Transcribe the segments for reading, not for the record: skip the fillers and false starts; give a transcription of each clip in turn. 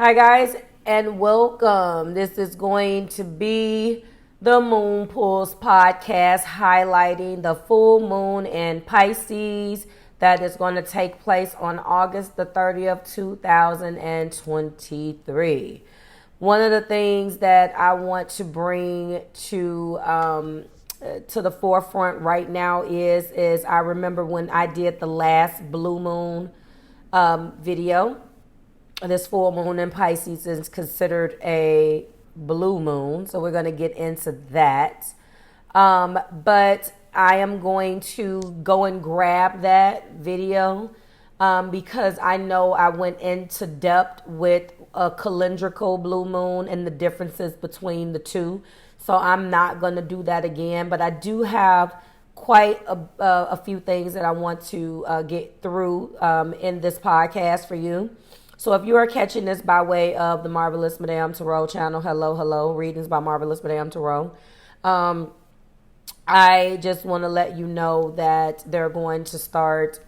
Hi, guys, and welcome. This is going to be the Moon Pulse podcast highlighting the full moon in Pisces that is going to take place on August the 30th, 2023. One of the things that I want to bring to the forefront right now is I remember when I did the last blue moon video. This full moon in Pisces is considered a blue moon, so we're going to get into that. But I am going to go and grab that video because I know I went into depth with a calendrical blue moon and the differences between the two. So I'm not going to do that again, but I do have quite a few things that I want to get through in this podcast for you. So if you are catching this by way of the Marvelous Madame Tarot channel, hello, readings by Marvelous Madame Tarot. I just want to let you know that they're going to start.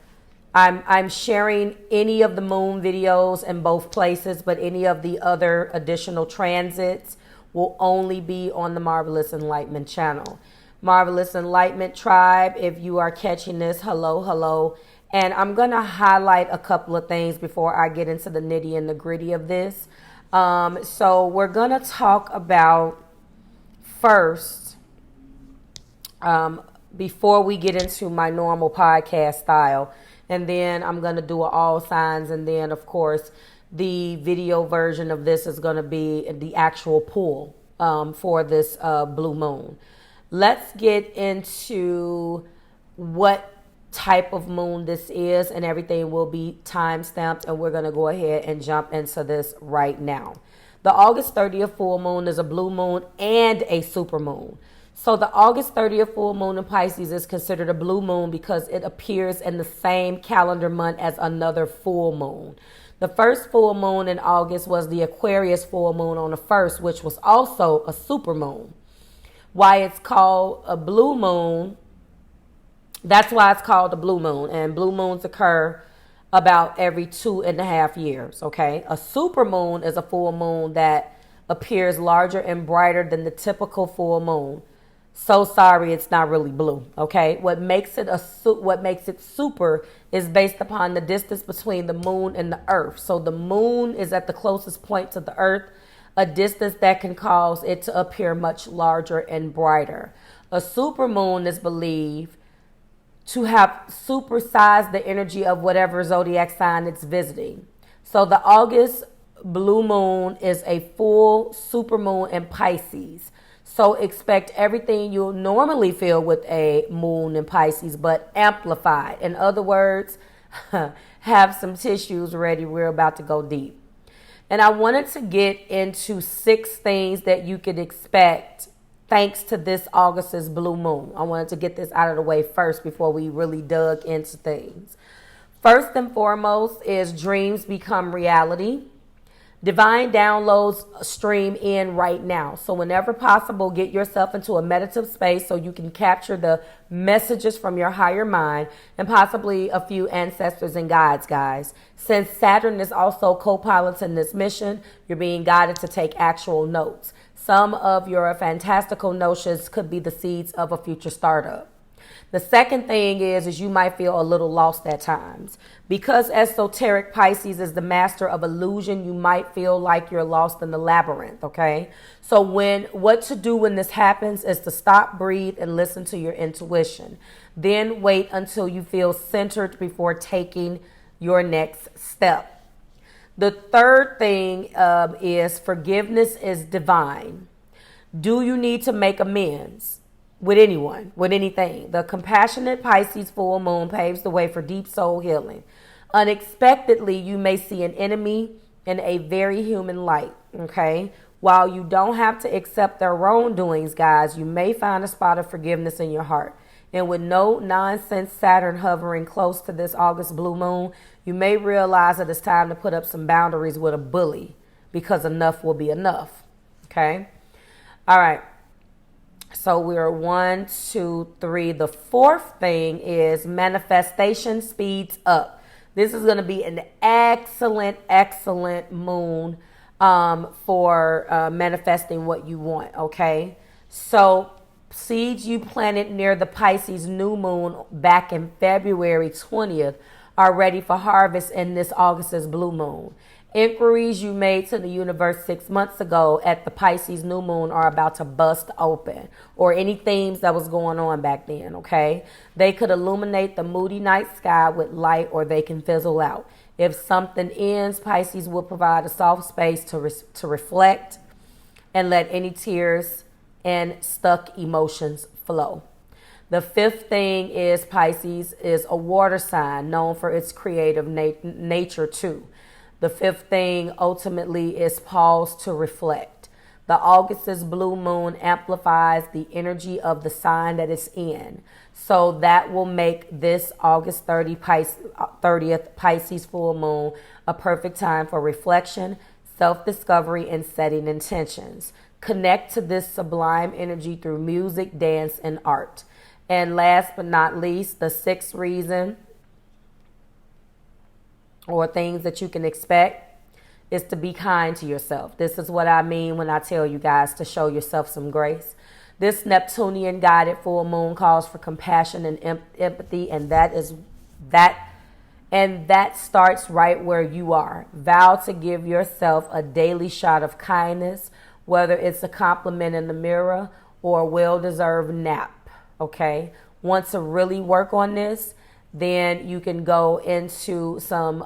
I'm sharing any of the moon videos in both places, but any of the other additional transits will only be on the Marvelous Enlightenment channel. Marvelous Enlightenment tribe, if you are catching this, hello. And I'm going to highlight a couple of things before I get into the nitty and the gritty of this. So we're going to talk about first, before we get into my normal podcast style. And then I'm going to do all signs. And then, of course, the video version of this is going to be the actual pull for this blue moon. Let's get into what type of moon this is, and everything will be time stamped, and we're going to go ahead and jump into this right now. The August 30th full moon is a blue moon and a super moon. So the August 30th full moon in Pisces is considered a blue moon because it appears in the same calendar month as another full moon. The first full moon in August was the Aquarius full moon on the 1st, which was also a super moon. Why it's called a blue moon, that's why it's called a blue moon. And blue moons occur about every 2.5 years, okay? A super moon is a full moon that appears larger and brighter than the typical full moon. So sorry, it's not really blue, okay? What makes it super is based upon the distance between the moon and the earth. So the moon is at the closest point to the earth, a distance that can cause it to appear much larger and brighter. A super moon is believed to have supersized the energy of whatever zodiac sign it's visiting. So the August blue moon is a full super moon in Pisces. So expect everything you'll normally feel with a moon in Pisces, but amplified. In other words, have some tissues ready. We're about to go deep. And I wanted to get into 6 things that you could expect thanks to this August's blue moon. I wanted to get this out of the way first before we really dug into things. First and foremost is dreams become reality. Divine downloads stream in right now. So whenever possible, get yourself into a meditative space so you can capture the messages from your higher mind and possibly a few ancestors and guides, guys. Since Saturn is also co-piloting this mission, you're being guided to take actual notes. Some of your fantastical notions could be the seeds of a future startup. The second thing is you might feel a little lost at times. Because esoteric Pisces is the master of illusion, you might feel like you're lost in the labyrinth, okay? So what to do when this happens is to stop, breathe, and listen to your intuition. Then wait until you feel centered before taking your next step. The third thing is forgiveness is divine. Do you need to make amends with anyone, with anything? The compassionate Pisces full moon paves the way for deep soul healing. Unexpectedly, you may see an enemy in a very human light, okay? While you don't have to accept their wrongdoings, guys, you may find a spot of forgiveness in your heart. And with no nonsense Saturn hovering close to this August blue moon, you may realize that it's time to put up some boundaries with a bully because enough will be enough. Okay? All right. So we're 1, 2, 3. The fourth thing is manifestation speeds up. This is going to be an excellent moon for manifesting what you want, okay? So seeds you planted near the Pisces new moon back in February 20th are ready for harvest in this August's blue moon. Inquiries you made to the universe 6 months ago at the Pisces new moon are about to bust open, or any themes that was going on back then, okay? They could illuminate the moody night sky with light, or they can fizzle out. If something ends, Pisces will provide a soft space to reflect and let any tears and stuck emotions flow. The fifth thing is Pisces is a water sign known for its creative nature too. The fifth thing ultimately is pause to reflect. The August's blue moon amplifies the energy of the sign that it's in. So that will make this August 30th Pisces full moon a perfect time for reflection, self-discovery, and setting intentions. Connect to this sublime energy through music, dance, and art. And last but not least, the sixth reason or things that you can expect is to be kind to yourself. This is what I mean when I tell you guys to show yourself some grace. This Neptunian guided full moon calls for compassion and empathy, and that starts right where you are. Vow to give yourself a daily shot of kindness, whether it's a compliment in the mirror or a well-deserved nap, okay? Want to really work on this? Then you can go into some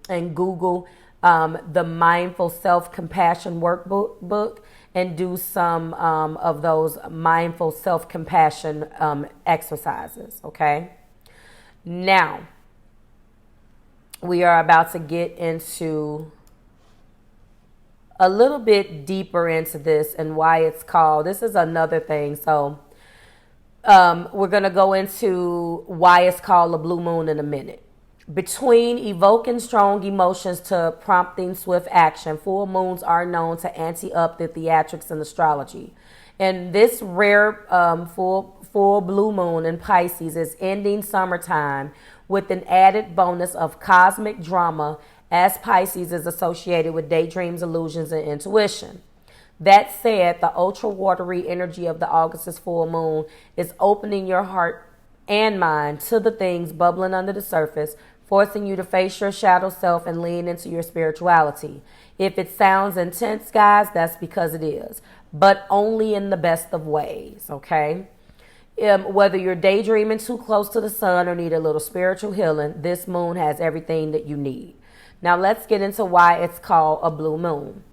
and Google the Mindful Self-Compassion Workbook and do some of those mindful self-compassion exercises, okay? Now, we are about to get into a little bit deeper into this and why it's called. This is another thing. So we're going to go into why it's called a blue moon in a minute. Between evoking strong emotions to prompting swift action, full moons are known to ante up the theatrics in astrology. And this rare full blue moon in Pisces is ending summertime with an added bonus of cosmic drama, as Pisces is associated with daydreams, illusions, and intuition. That said, the ultra watery energy of the August's full moon is opening your heart and mind to the things bubbling under the surface, forcing you to face your shadow self and lean into your spirituality. If it sounds intense, guys, that's because it is, but only in the best of ways, okay? Whether you're daydreaming too close to the sun or need a little spiritual healing, this moon has everything that you need. Now let's get into why it's called a blue moon.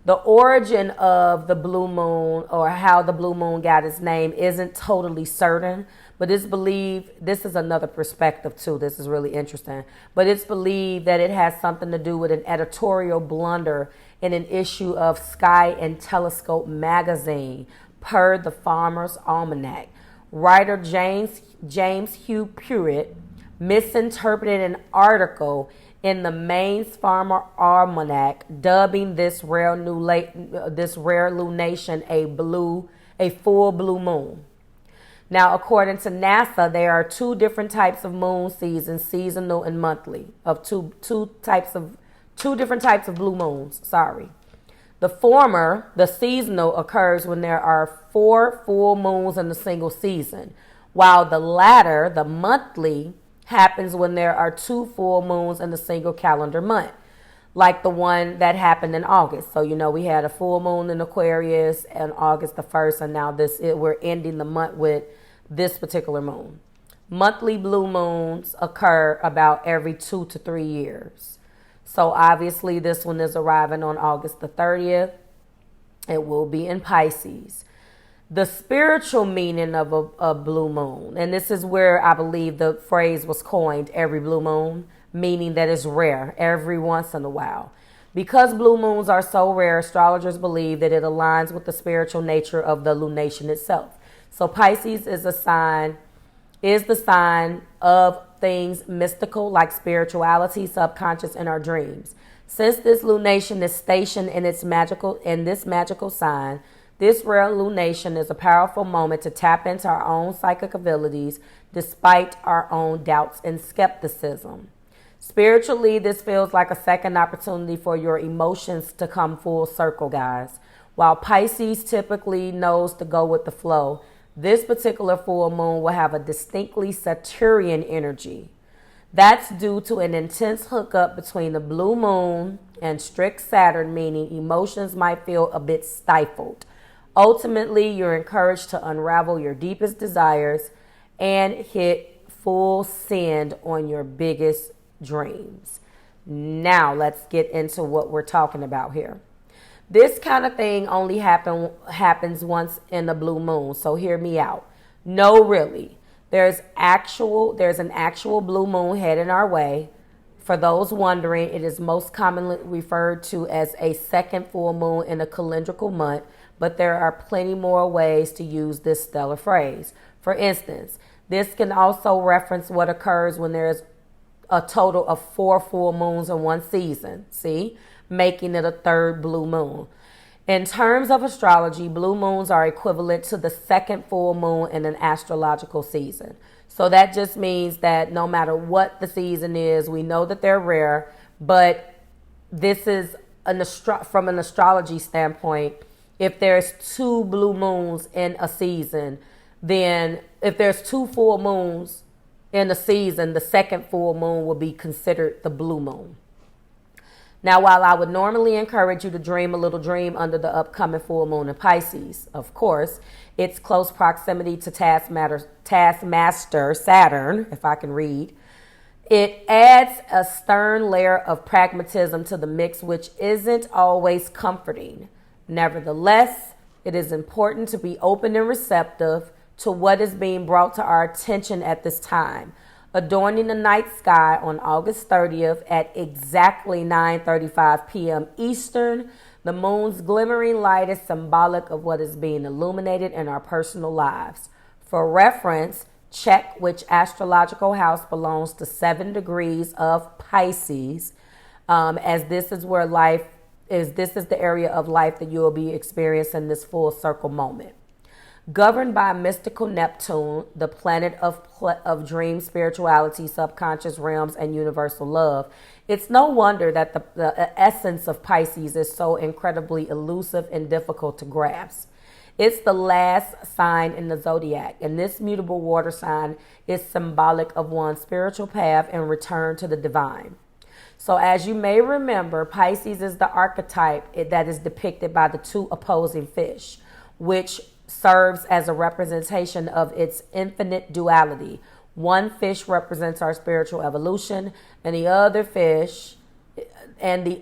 The origin of the blue moon, or how the blue moon got its name, isn't totally certain, but it's believed, this is another perspective too, this is really interesting, but it's believed that it has something to do with an editorial blunder in an issue of Sky and Telescope magazine, per the Farmer's Almanac. Writer James Hugh Pruitt misinterpreted an article in the Maine's Farmer Almanac, dubbing this rare lunation a full blue moon. Now, according to NASA, there are two different types of moon seasons, seasonal and monthly, of two different types of blue moons. Sorry. The former, the seasonal, occurs when there are 4 full moons in a single season, while the latter, the monthly, happens when there are 2 full moons in a single calendar month, like the one that happened in August. So, we had a full moon in Aquarius on August the 1st, and now we're ending the month with this particular moon. Monthly blue moons occur about every 2 to 3 years. So obviously this one is arriving on August the 30th. It will be in Pisces. The spiritual meaning of a blue moon, and this is where I believe the phrase was coined, every blue moon, meaning that it's rare, every once in a while. Because blue moons are so rare, astrologers believe that it aligns with the spiritual nature of the lunation itself. So Pisces is the sign of things mystical, like spirituality, subconscious, and our dreams. Since this lunation is stationed in this magical sign, this rare lunation is a powerful moment to tap into our own psychic abilities despite our own doubts and skepticism. Spiritually, this feels like a second opportunity for your emotions to come full circle, guys. While Pisces typically knows to go with the flow, this particular full moon will have a distinctly Saturnian energy. That's due to an intense hookup between the blue moon and strict Saturn, meaning emotions might feel a bit stifled. Ultimately, you're encouraged to unravel your deepest desires and hit full send on your biggest dreams. Now, let's get into what we're talking about here. This kind of thing only happens once in a blue moon, so hear me out. No, really. There's an actual blue moon heading our way. For those wondering, it is most commonly referred to as a second full moon in a calendrical month, but there are plenty more ways to use this stellar phrase. For instance, this can also reference what occurs when there's a total of 4 full moons in one season, making it a third blue moon. In terms of astrology, blue moons are equivalent to the second full moon in an astrological season. So that just means that no matter what the season is, we know that they're rare, but this is from an astrology standpoint. If there's 2 blue moons in a season, then if there's 2 full moons in a season, the second full moon will be considered the blue moon. Now, while I would normally encourage you to dream a little dream under the upcoming full moon in Pisces, of course, its close proximity to taskmaster Saturn, if I can read, it adds a stern layer of pragmatism to the mix, which isn't always comforting. Nevertheless, it is important to be open and receptive to what is being brought to our attention at this time. Adorning the night sky on August 30th at exactly 9:35 p.m. Eastern, the moon's glimmering light is symbolic of what is being illuminated in our personal lives. For reference, check which astrological house belongs to 7 degrees of Pisces, as this is where this is the area of life that you will be experiencing this full circle moment. Governed by mystical Neptune, the planet of dream, spirituality, subconscious realms, and universal love, it's no wonder that the essence of Pisces is so incredibly elusive and difficult to grasp. It's the last sign in the zodiac, and this mutable water sign is symbolic of one's spiritual path and return to the divine. So as you may remember, Pisces is the archetype that is depicted by the 2 opposing fish, which serves as a representation of its infinite duality. One fish represents our spiritual evolution, and the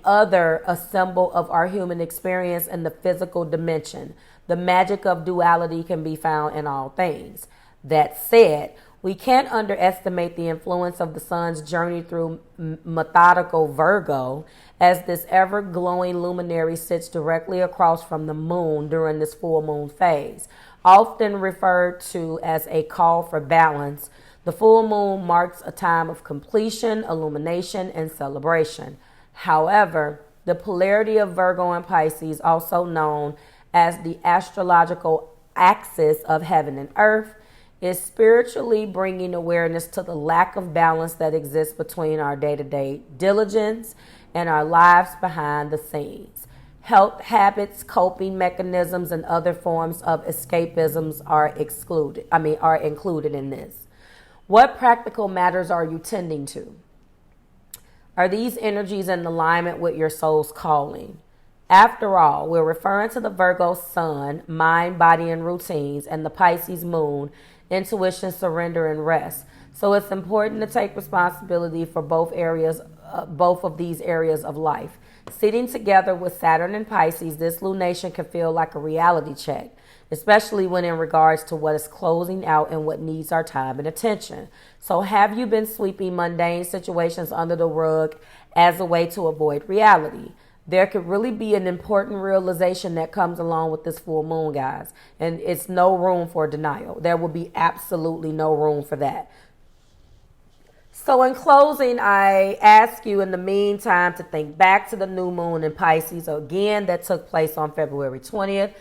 other a symbol of our human experience in the physical dimension. The magic of duality can be found in all things. That said, we can't underestimate the influence of the sun's journey through methodical Virgo, as this ever-glowing luminary sits directly across from the moon during this full moon phase. Often referred to as a call for balance, the full moon marks a time of completion, illumination, and celebration. However, the polarity of Virgo and Pisces, also known as the astrological axis of heaven and earth, is spiritually bringing awareness to the lack of balance that exists between our day-to-day diligence and our lives behind the scenes. Health habits, coping mechanisms, and other forms of escapisms are included in this. What practical matters are you tending to? Are these energies in alignment with your soul's calling? After all, we're referring to the Virgo sun, mind, body, and routines, and the Pisces moon, intuition, surrender, and rest. So it's important to take responsibility for both of these areas of life. Sitting together with Saturn and Pisces, this lunation can feel like a reality check, especially when in regards to what is closing out and what needs our time and attention. So have you been sweeping mundane situations under the rug as a way to avoid reality? There could really be an important realization that comes along with this full moon, guys. And it's no room for denial. There will be absolutely no room for that. So in closing, I ask you in the meantime to think back to the new moon in Pisces, again, that took place on February 20th.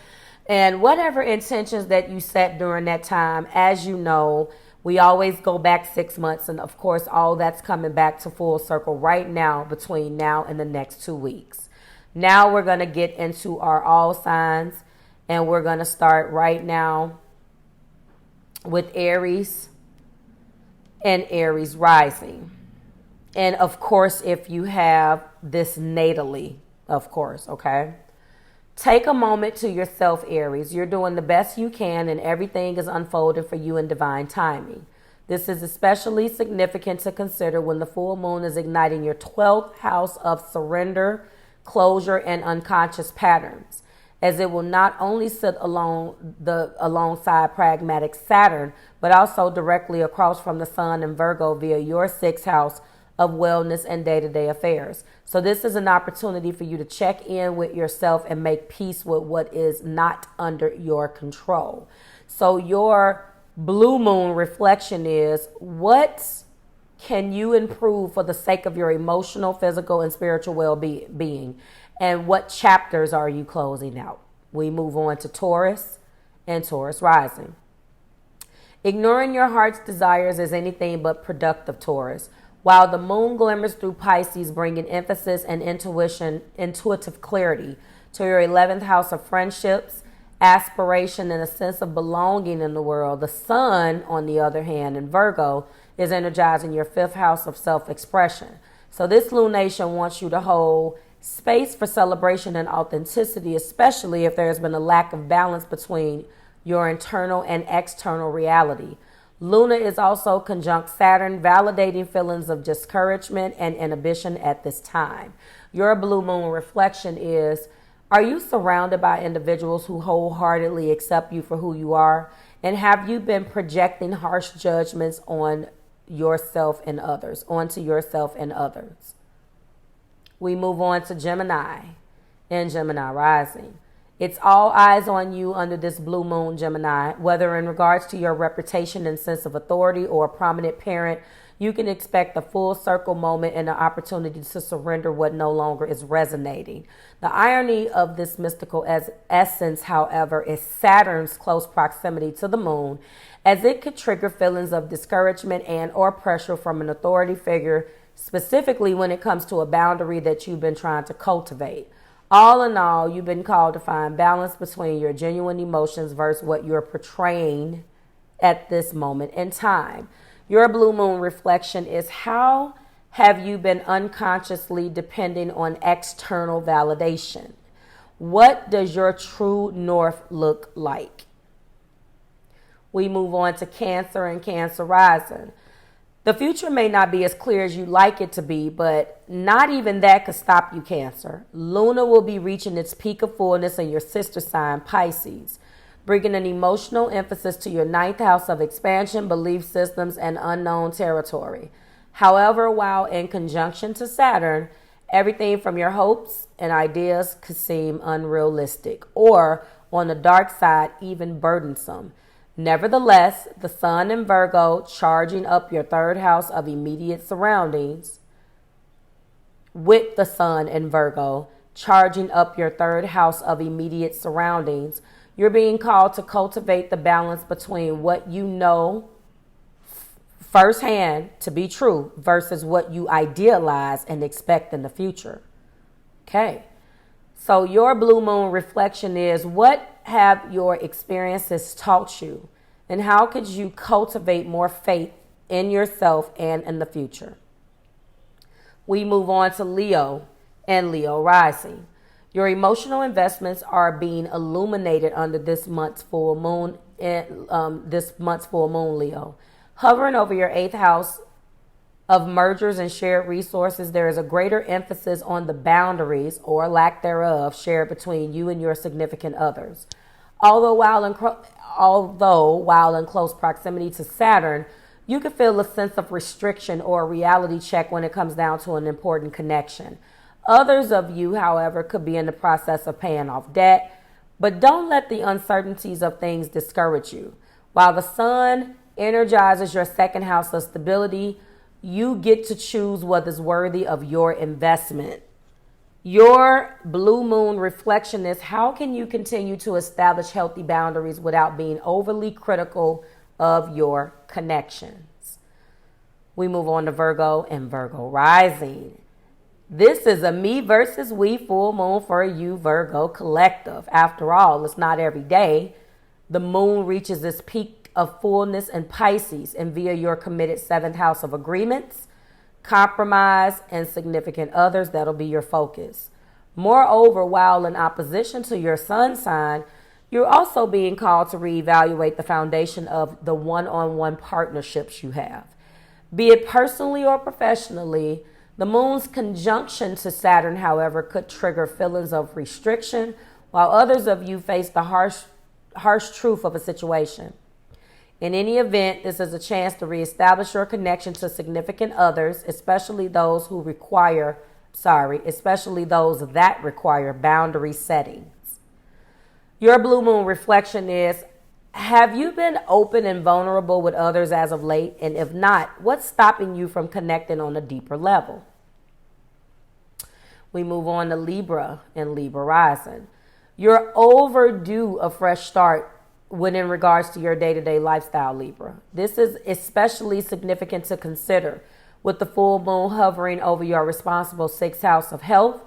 And whatever intentions that you set during that time, as you know, We always go back 6 months, and of course, all that's coming back to full circle right now between now and the next 2 weeks. Now we're going to get into our all signs, and we're going to start right now with Aries and Aries rising. And of course, if you have this natally, of course, okay? Take a moment to yourself, Aries. You're doing the best you can, and everything is unfolding for you in divine timing. This is especially significant to consider when the full moon is igniting your 12th house of surrender, closure, and unconscious patterns, as it will not only sit alongside pragmatic Saturn, but also directly across from the Sun in Virgo via your 6th house of wellness and day-to-day affairs. So this is an opportunity for you to check in with yourself and make peace with what is not under your control. So your blue moon reflection is, what can you improve for the sake of your emotional, physical, and spiritual well-being? And what chapters are you closing out? We move on to Taurus and Taurus rising. Ignoring your heart's desires is anything but productive, Taurus. While the moon glimmers through Pisces, bringing emphasis and intuitive clarity to your 11th house of friendships, aspiration, and a sense of belonging in the world, the Sun, on the other hand, in Virgo, is energizing your 5th house of self-expression. So this lunation wants you to hold space for celebration and authenticity, especially if there has been a lack of balance between your internal and external reality. Luna is also conjunct Saturn, validating feelings of discouragement and inhibition at this time. Your blue moon reflection is, are you surrounded by individuals who wholeheartedly accept you for who you are? And have you been projecting harsh judgments on yourself and others, onto yourself and others? We move on to Gemini and Gemini rising. It's all eyes on you under this blue moon, Gemini. Whether in regards to your reputation and sense of authority or a prominent parent, you can expect a full circle moment and an opportunity to surrender what no longer is resonating. The irony of this mystical essence, however, is Saturn's close proximity to the moon, as it could trigger feelings of discouragement and or pressure from an authority figure, specifically when it comes to a boundary that you've been trying to cultivate. All in all, you've been called to find balance between your genuine emotions versus what you're portraying at this moment in time. Your blue moon reflection is, how have you been unconsciously depending on external validation? What does your true north look like? We move on to Cancer and Cancer rising. The future may not be as clear as you'd like it to be, but not even that could stop you, Cancer. Luna will be reaching its peak of fullness in your sister sign, Pisces, bringing an emotional emphasis to your 9th house of expansion, belief systems, and unknown territory. However, while in conjunction to Saturn, everything from your hopes and ideas could seem unrealistic, or on the dark side, even burdensome. Nevertheless, the Sun in Virgo, charging up your 3rd house of immediate surroundings, with the Sun in Virgo, charging up your 3rd house of immediate surroundings, you're being called to cultivate the balance between what you know firsthand to be true versus what you idealize and expect in the future. Okay. So your blue moon reflection is, what have your experiences taught you? And how could you cultivate more faith in yourself and in the future? We move on to Leo and Leo rising. Your emotional investments are being illuminated under this month's full moon, Leo. Hovering over your 8th house of mergers and shared resources, there is a greater emphasis on the boundaries or lack thereof shared between you and your significant others. Although while in close proximity to Saturn, you can feel a sense of restriction or a reality check when it comes down to an important connection. Others of you, however, could be in the process of paying off debt, but don't let the uncertainties of things discourage you. While the Sun energizes your 2nd house of stability, you get to choose what is worthy of your investment. Your blue moon reflection is, how can you continue to establish healthy boundaries without being overly critical of your connections. We move on to Virgo and Virgo rising. This is a me versus we full moon for you, Virgo collective. After all, it's not every day. The moon reaches its peak of fullness in Pisces and via your committed seventh house of agreements, compromise, and significant others. That'll be your focus. Moreover, while in opposition to your sun sign, you're also being called to reevaluate the foundation of the one-on-one partnerships you have. Be it personally or professionally, the moon's conjunction to Saturn, however, could trigger feelings of restriction, while others of you face the harsh truth of a situation. In any event, this is a chance to reestablish your connection to significant others, especially those that require boundary settings. Your blue moon reflection is, have you been open and vulnerable with others as of late? And if not, what's stopping you from connecting on a deeper level? We move on to Libra and Libra rising. You're overdue a fresh start when in regards to your day-to-day lifestyle, Libra. This is especially significant to consider with the full moon hovering over your responsible sixth house of health,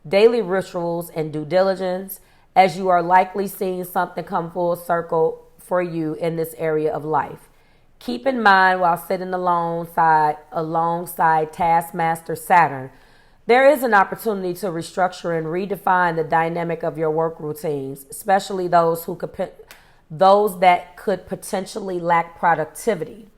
daily rituals, and due diligence, as you are likely seeing something come full circle for you in this area of life. Keep in mind, while sitting alongside Taskmaster Saturn, there is an opportunity to restructure and redefine the dynamic of your work routines, especially those that could potentially lack productivity.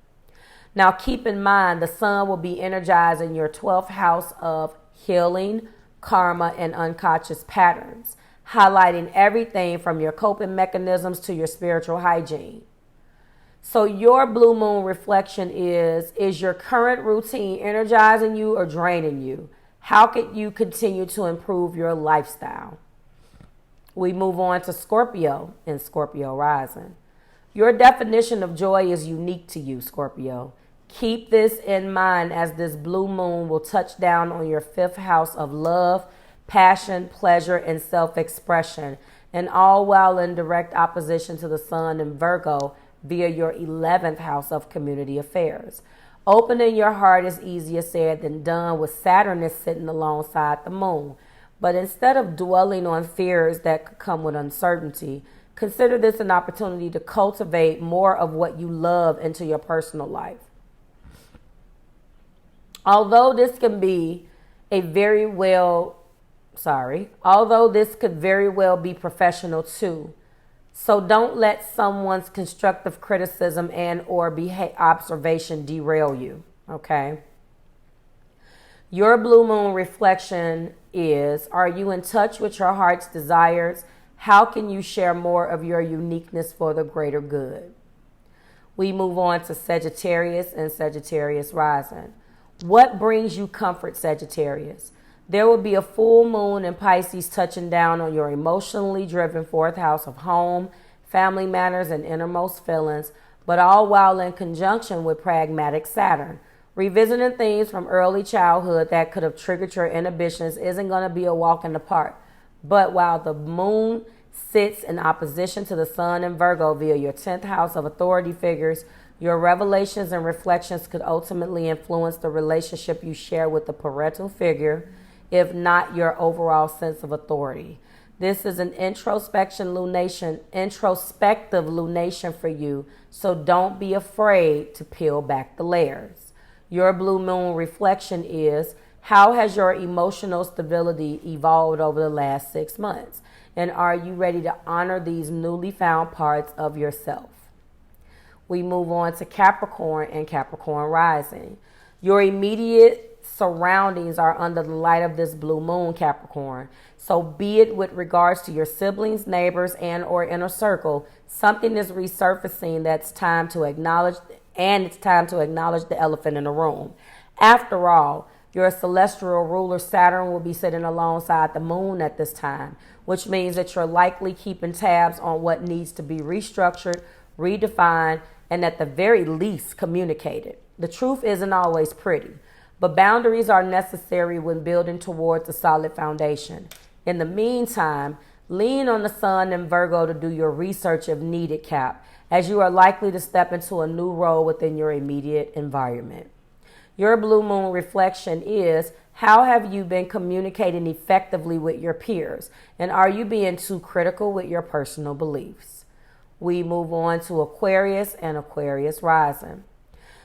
Now, keep in mind, the sun will be energized in your 12th house of healing, karma, and unconscious patterns, highlighting everything from your coping mechanisms to your spiritual hygiene. So your blue moon reflection is your current routine energizing you or draining you? How can you continue to improve your lifestyle? We move on to Scorpio and Scorpio rising. Your definition of joy is unique to you, Scorpio. Keep this in mind as this blue moon will touch down on your 5th house of love, passion, pleasure, and self-expression, and all while in direct opposition to the sun in Virgo via your 11th house of community affairs. Opening your heart is easier said than done with Saturn is sitting alongside the moon. But instead of dwelling on fears that could come with uncertainty, consider this an opportunity to cultivate more of what you love into your personal life. Although this could very well be professional too. So don't let someone's constructive criticism and or observation derail you, okay? Your blue moon reflection is, are you in touch with your heart's desires? How can you share more of your uniqueness for the greater good? We move on to Sagittarius and Sagittarius rising. What brings you comfort, Sagittarius? There will be a full moon in Pisces touching down on your emotionally driven 4th house of home, family matters, and innermost feelings, but all while in conjunction with pragmatic Saturn. Revisiting things from early childhood that could have triggered your inhibitions isn't going to be a walk in the park. But while the moon sits in opposition to the sun in Virgo via your 10th house of authority figures, your revelations and reflections could ultimately influence the relationship you share with the parental figure, if not your overall sense of authority. This is an introspective lunation for you, so don't be afraid to peel back the layers. Your blue moon reflection is, how has your emotional stability evolved over the last 6 months? And are you ready to honor these newly found parts of yourself? We move on to Capricorn and Capricorn rising. Your immediate surroundings are under the light of this blue moon, Capricorn. So be it with regards to your siblings, neighbors, and or inner circle, something is resurfacing that's time to acknowledge, and it's time to acknowledge the elephant in the room. After all, your celestial ruler Saturn will be sitting alongside the moon at this time, which means that you're likely keeping tabs on what needs to be restructured, redefined, and at the very least communicated. The truth isn't always pretty, but boundaries are necessary when building towards a solid foundation. In the meantime, Lean on the sun in Virgo to do your research if needed, Cap, as you are likely to step into a new role within your immediate environment. Your blue moon reflection is, how have you been communicating effectively with your peers? And are you being too critical with your personal beliefs? We move on to Aquarius and Aquarius rising.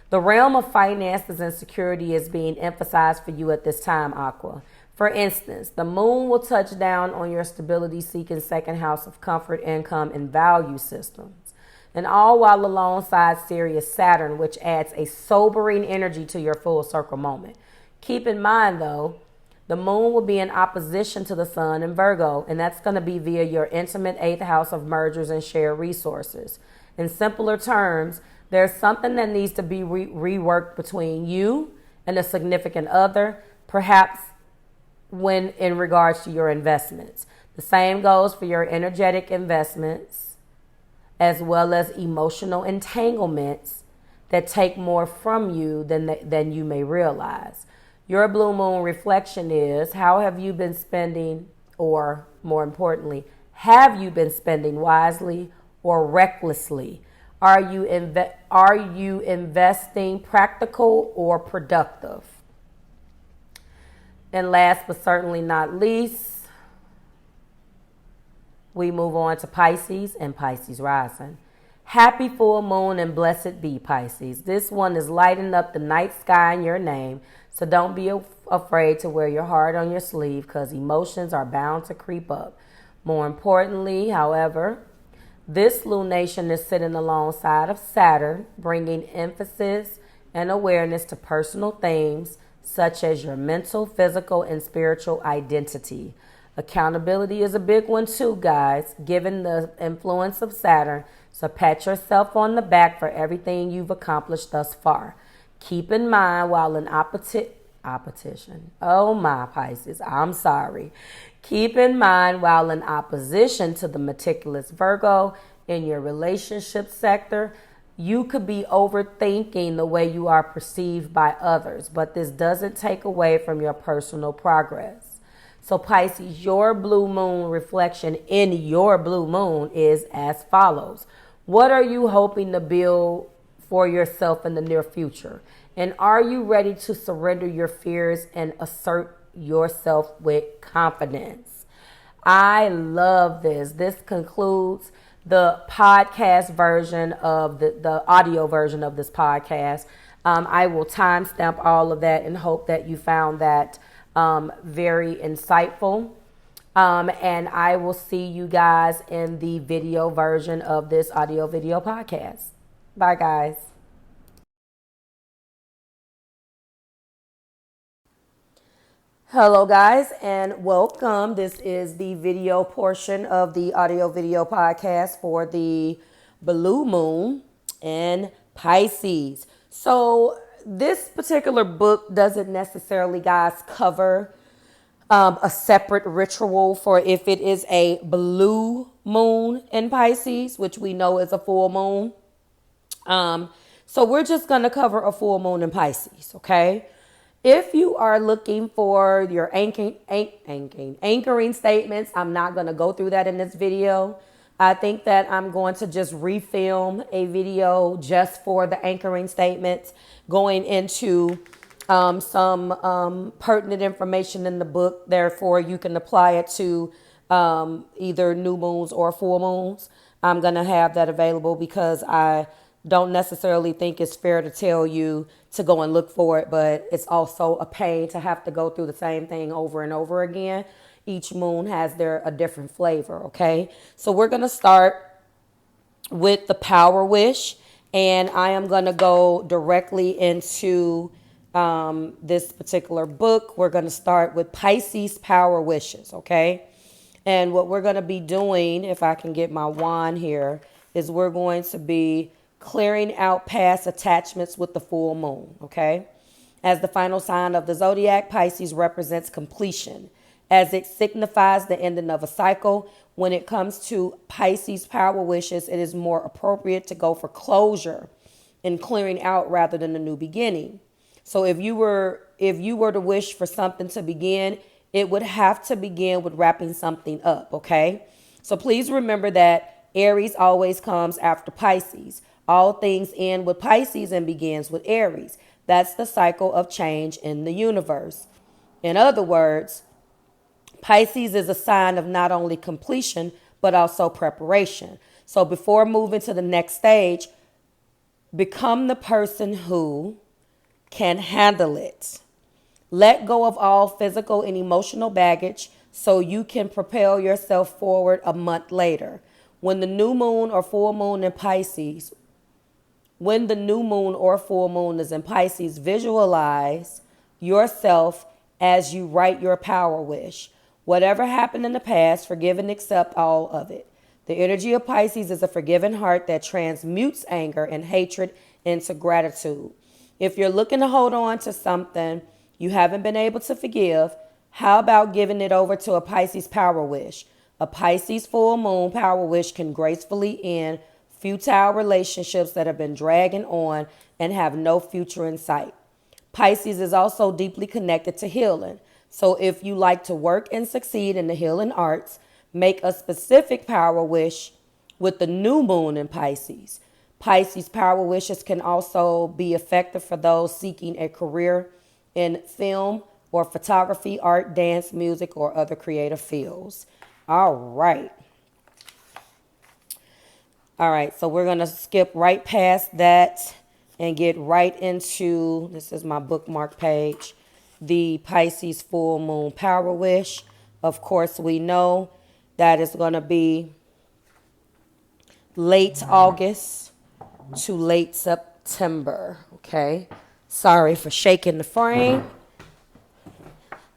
The realm of finances and security is being emphasized for you at this time, Aqua. For instance, the moon will touch down on your stability-seeking second house of comfort, income, and value systems. And all while alongside Sirius Saturn, which adds a sobering energy to your full circle moment. Keep in mind, though, the moon will be in opposition to the sun in Virgo, and that's going to be via your intimate 8th house of mergers and shared resources. In simpler terms, there's something that needs to be reworked between you and a significant other, perhaps when in regards to your investments. The same goes for your energetic investments, as well as emotional entanglements that take more from you than you may realize. Your blue moon reflection is, how have you been spending, or more importantly, have you been spending wisely or recklessly? Are you investing practical or productive? And last but certainly not least, we move on to Pisces and Pisces rising. Happy full moon and blessed be, Pisces. This one is lighting up the night sky in your name, so don't be afraid to wear your heart on your sleeve, because emotions are bound to creep up. More importantly, however, this lunation is sitting alongside of Saturn, bringing emphasis and awareness to personal themes such as your mental, physical, and spiritual identity. Accountability is a big one too, guys, given the influence of Saturn. So pat yourself on the back for everything you've accomplished thus far. Keep in mind while in opposition. Oh my Pisces, I'm sorry. Keep in mind while in opposition to the meticulous Virgo in your relationship sector, you could be overthinking the way you are perceived by others, but this doesn't take away from your personal progress. So Pisces, your blue moon reflection in your blue moon is as follows. What are you hoping to build for yourself in the near future? And are you ready to surrender your fears and assert yourself with confidence? I love this. This concludes the podcast version of the audio version of this podcast. I will timestamp all of that and hope that you found that very insightful. And I will see you guys in the video version of this audio video podcast. Bye, guys. Hello guys and welcome. This is the video portion of the audio video podcast for the blue moon in Pisces. So this particular book doesn't necessarily, guys, cover a separate ritual for if it is a blue moon in Pisces, which we know is a full moon. So we're just going to cover a full moon in Pisces, okay? If you are looking for your anchoring statements, I'm not going to go through that in this video. I think that I'm going to just refilm a video just for the anchoring statements, going into some pertinent information in the book. Therefore, you can apply it to either new moons or full moons. I'm going to have that available because I don't necessarily think it's fair to tell you to go and look for it, but it's also a pain to have to go through the same thing over and over again. Each moon has a different flavor, okay? So we're going to start with the Power Wish, and I am going to go directly into this particular book. We're going to start with Pisces Power Wishes, okay? And what we're going to be doing, if I can get my wand here, is we're going to be clearing out past attachments with the full moon, okay? As the final sign of the zodiac, Pisces represents completion, as it signifies the ending of a cycle. When it comes to Pisces power wishes, it is more appropriate to go for closure and clearing out rather than a new beginning. So if you were to wish for something to begin, it would have to begin with wrapping something up, okay? So please remember that Aries always comes after Pisces. All things end with Pisces and begins with Aries. That's the cycle of change in the universe. In other words, Pisces is a sign of not only completion, but also preparation. So before moving to the next stage, become the person who can handle it. Let go of all physical and emotional baggage so you can propel yourself forward a month later. When the new moon or full moon in Pisces, when the new moon or full moon is in Pisces, visualize yourself as you write your power wish. Whatever happened in the past, forgive and accept all of it. The energy of Pisces is a forgiving heart that transmutes anger and hatred into gratitude. If you're looking to hold on to something you haven't been able to forgive, how about giving it over to a Pisces power wish? A Pisces full moon power wish can gracefully end futile relationships that have been dragging on and have no future in sight. Pisces is also deeply connected to healing. So if you like to work and succeed in the healing arts, make a specific power wish with the new moon in Pisces. Pisces power wishes can also be effective for those seeking a career in film or photography, art, dance, music, or other creative fields. All right. All right, so we're going to skip right past that and get right into, this is my bookmark page, the Pisces full moon power wish. Of course, we know that it's going to be late August to late September, okay? Sorry for shaking the frame.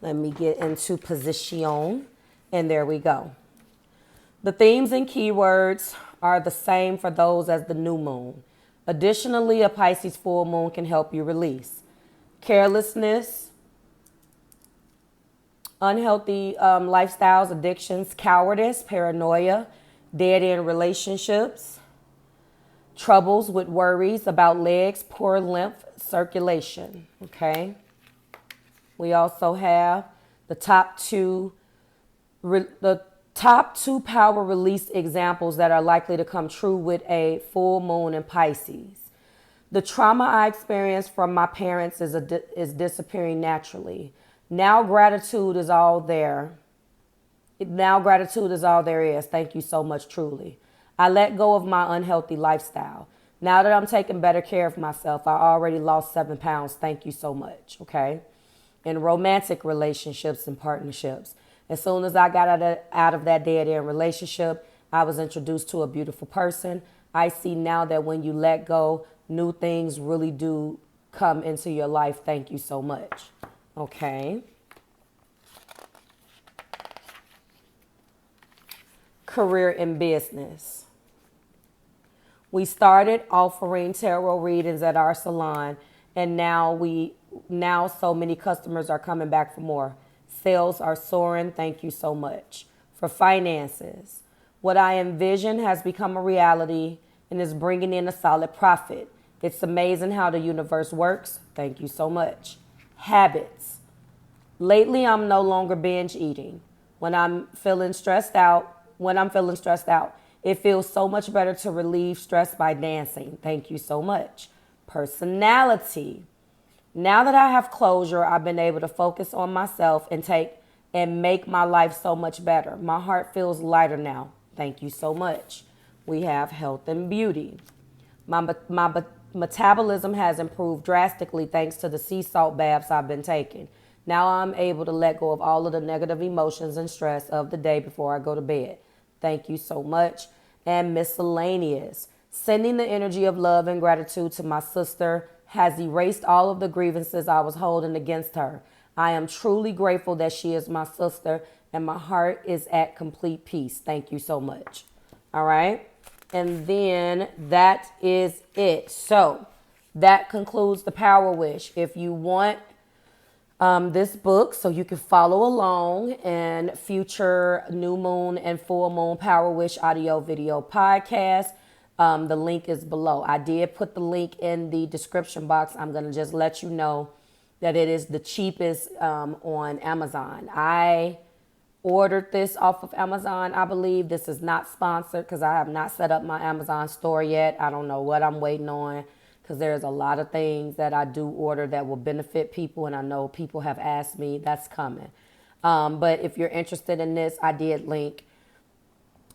Let me get into position, and there we go. The themes and keywords are the same for those as the new moon. Additionally, a Pisces full moon can help you release carelessness, unhealthy lifestyles, addictions, cowardice, paranoia, dead-end relationships, troubles with worries about legs, poor lymph circulation, okay? We also have the top two power release examples that are likely to come true with a full moon in Pisces. The trauma I experienced from my parents is disappearing naturally. Now gratitude is all there. Now gratitude is all there is. Thank you so much, truly. I let go of my unhealthy lifestyle. Now that I'm taking better care of myself, I already lost 7 pounds. Thank you so much, okay? In romantic relationships and partnerships, as soon as I got out of that dead-end relationship, I was introduced to a beautiful person. I see now that when you let go, new things really do come into your life. Thank you so much. Okay. Career and business. We started offering tarot readings at our salon, and now so many customers are coming back for more. Sales are soaring. Thank you so much. For finances, what I envision has become a reality and is bringing in a solid profit. It's amazing how the universe works. Thank you so much. Habits. Lately, I'm no longer binge eating. When I'm feeling stressed out, it feels so much better to relieve stress by dancing. Thank you so much. Personality. Now that I have closure, I've been able to focus on myself and make my life so much better. My heart feels lighter now. Thank you so much. We have health and beauty. My metabolism has improved drastically thanks to the sea salt baths I've been taking. Now I'm able to let go of all of the negative emotions and stress of the day before I go to bed. Thank you so much. And miscellaneous. Sending the energy of love and gratitude to my sister has erased all of the grievances I was holding against her. I am truly grateful that she is my sister, and my heart is at complete peace. Thank you so much. All right. And then that is it. So that concludes the Power Wish. If you want this book so you can follow along in future new moon and full moon Power Wish audio video podcast, the link is below. I did put the link in the description box. I'm going to just let you know that it is the cheapest on Amazon. I ordered this off of Amazon, I believe. This is not sponsored because I have not set up my Amazon store yet. I don't know what I'm waiting on because there's a lot of things that I do order that will benefit people, and I know people have asked me. That's coming. But if you're interested in this, I did link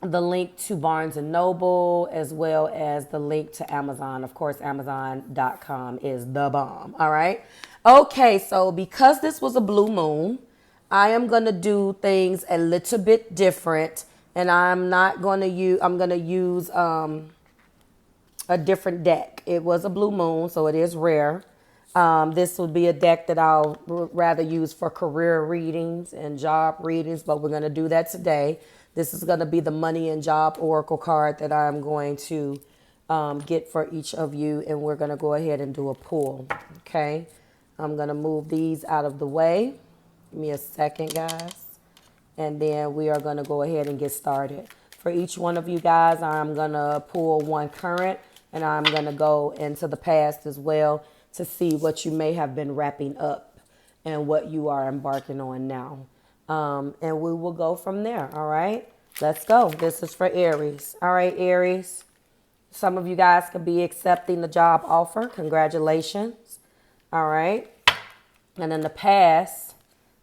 the link to Barnes and Noble as well as the link to Amazon. Of course, Amazon.com is the bomb. All right. Okay, so because this was a blue moon, I am going to do things a little bit different, and I'm going to use a different deck. It was a blue moon, so it is rare. This would be a deck that I'll rather use for career readings and job readings, but we're going to do that today. This is going to be the money and job oracle card that I'm going to get for each of you, and we're going to go ahead and do a pull. Okay, I'm going to move these out of the way. Give me a second, guys, and then we are going to go ahead and get started. For each one of you guys, I'm going to pull one current, and I'm going to go into the past as well to see what you may have been wrapping up and what you are embarking on now. And we will go from there. All right, let's go. This is for Aries. All right, Aries. Some of you guys could be accepting the job offer. Congratulations. All right. And in the past,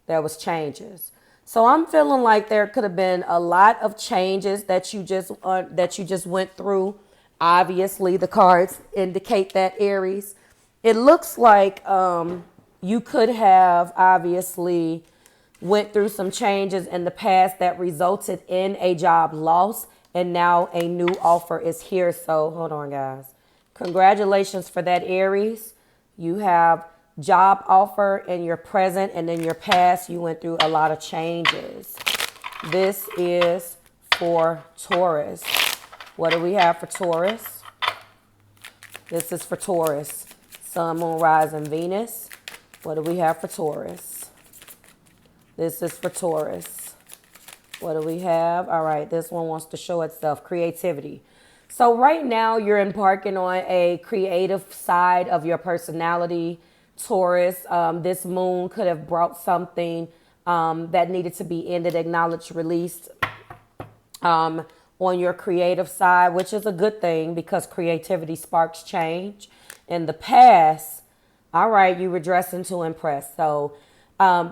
there was changes. So I'm feeling like there could have been a lot of changes that you just went through. Obviously, the cards indicate that, Aries. It looks like you could have obviously went through some changes in the past that resulted in a job loss, and now a new offer is here. So hold on, guys. Congratulations for that, Aries. You have job offer in your present, and in your past you went through a lot of changes. This is for Taurus. What do we have for Taurus? This is for Taurus. Sun, Moon, Rising, Venus. What do we have for Taurus? This is for Taurus. What do we have? All right, this one wants to show itself. Creativity. So right now you're embarking on a creative side of your personality, Taurus. This moon could have brought something that needed to be ended, acknowledged, released on your creative side, which is a good thing because creativity sparks change. In the past, all right, you were dressing to impress. So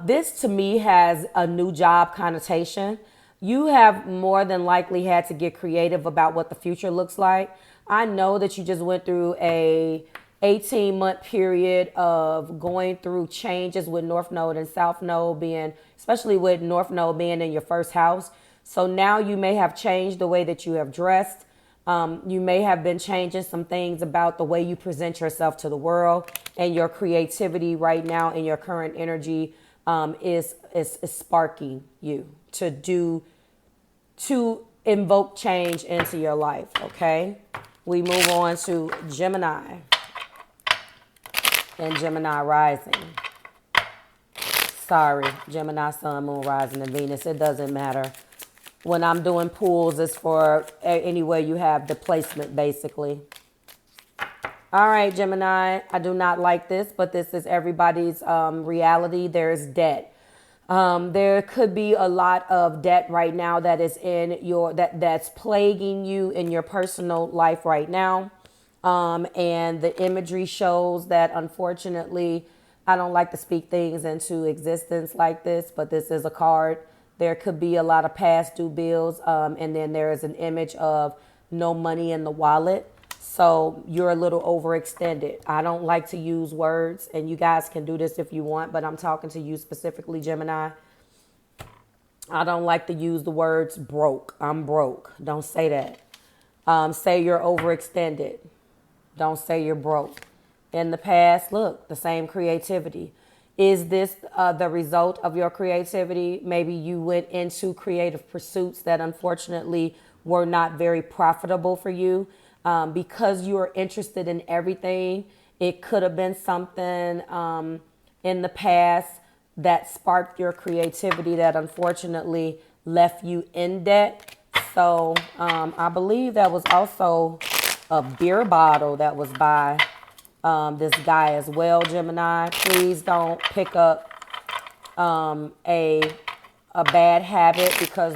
this to me has a new job connotation. You have more than likely had to get creative about what the future looks like. I know that you just went through a 18-month period of going through changes with North Node and South Node being, especially with North Node being in your first house. So now you may have changed the way that you have dressed. You may have been changing some things about the way you present yourself to the world, and your creativity right now in your current energy is sparking you to invoke change into your life. Okay, we move on to Gemini and Gemini rising. Sorry, Gemini, Sun, Moon, Rising, and Venus. It doesn't matter. When I'm doing pulls, it's for any way you have the placement, basically. All right, Gemini, I do not like this, but this is everybody's reality. There's debt. There could be a lot of debt right now that is in that's plaguing you in your personal life right now. And the imagery shows that, unfortunately, I don't like to speak things into existence like this, but this is a card. There could be a lot of past due bills, and then there is an image of no money in the wallet. So you're a little overextended. I don't like to use words, and you guys can do this if you want, but I'm talking to you specifically, Gemini. I don't like to use the words broke. I'm broke. Don't say that. Say you're overextended. Don't say you're broke. In the past, look, the same creativity. Is this the result of your creativity? Maybe you went into creative pursuits that unfortunately were not very profitable for you. Because you are interested in everything, it could have been something in the past that sparked your creativity that unfortunately left you in debt. So I believe that was also a beer bottle that was by this guy as well, Gemini. Please don't pick up a bad habit, because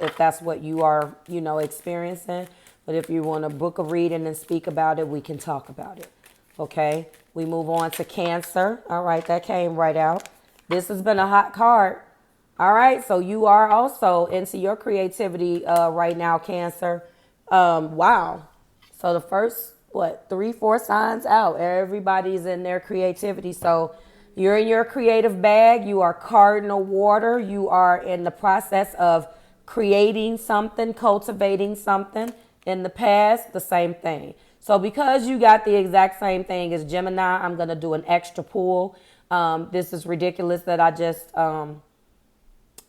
if that's what you are, experiencing. But if you want to book a reading and speak about it, we can talk about it. Okay, we move on to Cancer. All right, that came right out. This has been a hot card. All right, so you are also into your creativity right now, Cancer. Wow. So the first, 3-4 signs out, everybody's in their creativity. So you're in your creative bag. You are cardinal water. You are in the process of creating something, cultivating something. In the past, the same thing. So because you got the exact same thing as Gemini, I'm going to do an extra pull. This is ridiculous that I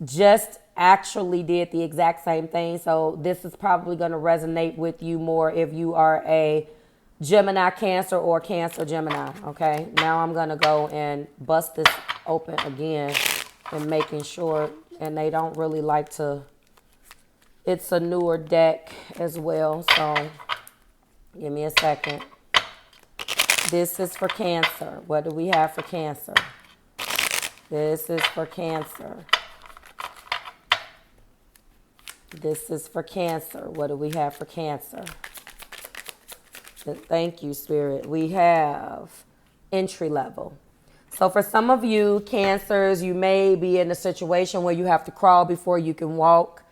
just actually did the exact same thing. So this is probably going to resonate with you more if you are a Gemini Cancer or Cancer Gemini. Okay, now I'm going to go and bust this open again and making sure, and they don't really like to, it's a newer deck as well, so give me a second. This is for Cancer. What do we have for Cancer? This is for Cancer. This is for Cancer. What do we have for Cancer? Thank you, Spirit. We have entry level. So for some of you Cancers, you may be in a situation where you have to crawl before you can walk.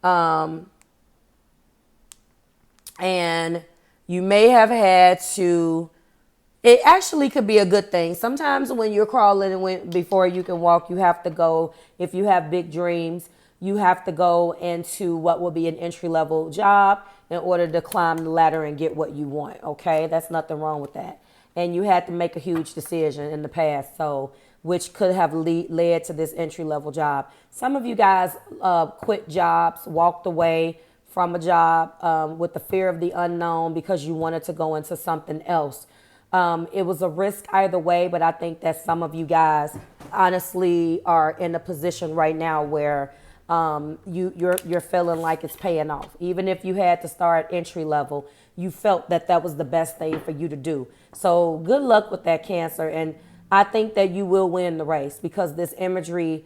And you may have had to, it actually could be a good thing. Sometimes when you're crawling and before you can walk, you have to go, if you have big dreams, you have to go into what will be an entry-level job in order to climb the ladder and get what you want, okay? That's nothing wrong with that. And you had to make a huge decision in the past, so which could have led to this entry-level job. Some of you guys quit jobs, walked away from a job with the fear of the unknown because you wanted to go into something else. It was a risk either way, but I think that some of you guys honestly are in a position right now where you're feeling like it's paying off. Even if you had to start entry level, you felt that was the best thing for you to do. So good luck with that, Cancer. And I think that you will win the race because this imagery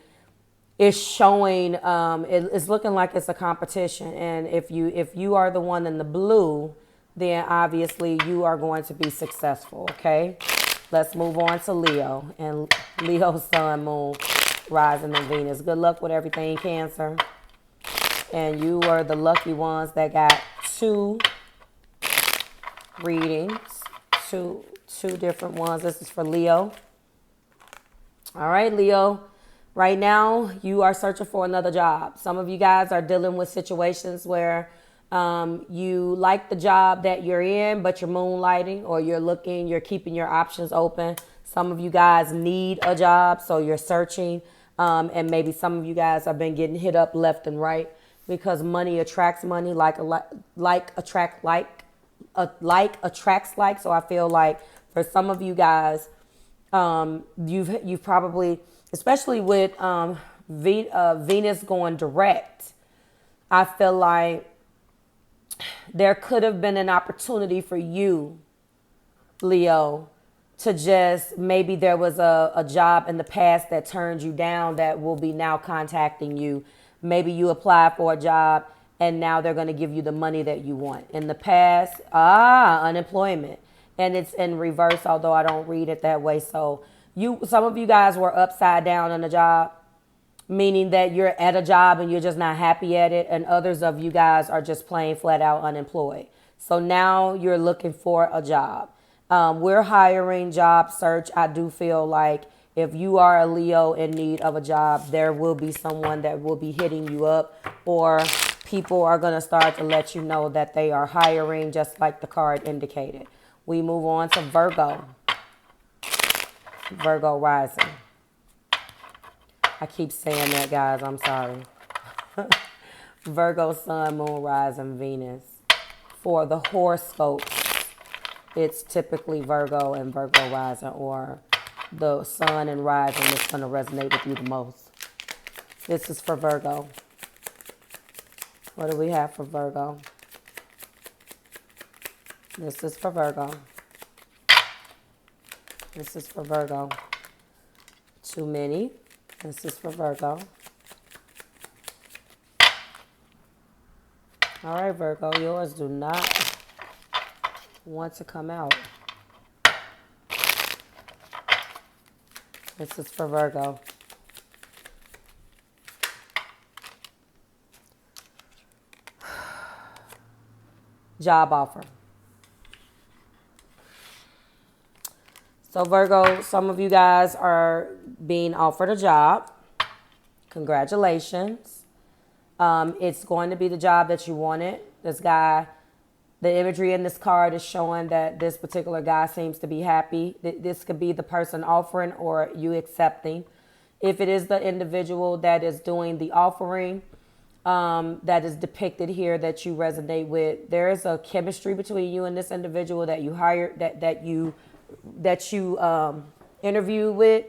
is showing, it's looking like it's a competition. And if you are the one in the blue, then obviously you are going to be successful, okay? Let's move on to Leo. And Leo, Sun, Moon, Rising, and Venus. Good luck with everything, Cancer. And you are the lucky ones that got 2 readings. Two different ones. This is for Leo. All right, Leo. Right now, you are searching for another job. Some of you guys are dealing with situations where you like the job that you're in, but you're moonlighting, or you're keeping your options open. Some of you guys need a job, so you're searching. And maybe some of you guys have been getting hit up left and right because money attracts money, like attracts like. So I feel like for some of you guys, you've probably, especially with Venus going direct, I feel like there could have been an opportunity for you, Leo, to just, maybe there was a job in the past that turned you down that will be now contacting you. Maybe you applied for a job and now they're going to give you the money that you want. In the past, unemployment. And it's in reverse, although I don't read it that way. So some of you guys were upside down on a job, meaning that you're at a job and you're just not happy at it. And others of you guys are just plain flat out unemployed. So now you're looking for a job. We're hiring, job search. I do feel like if you are a Leo in need of a job, there will be someone that will be hitting you up, or people are going to start to let you know that they are hiring, just like the card indicated. We move on to Virgo. Virgo rising. I keep saying that, guys. I'm sorry. Virgo, Sun, Moon, Rising, Venus. For the horoscopes, it's typically Virgo and Virgo rising, or the Sun and Rising is going to resonate with you the most. This is for Virgo. What do we have for Virgo? This is for Virgo. This is for Virgo. Too many. This is for Virgo. All right, Virgo, yours do not want to come out. This is for Virgo. Job offer. So Virgo, some of you guys are being offered a job. Congratulations. It's going to be the job that you wanted. This guy, the imagery in this card is showing that this particular guy seems to be happy. This could be the person offering or you accepting. If it is the individual that is doing the offering, that is depicted here that you resonate with, there is a chemistry between you and this individual that you hired, that you interview with.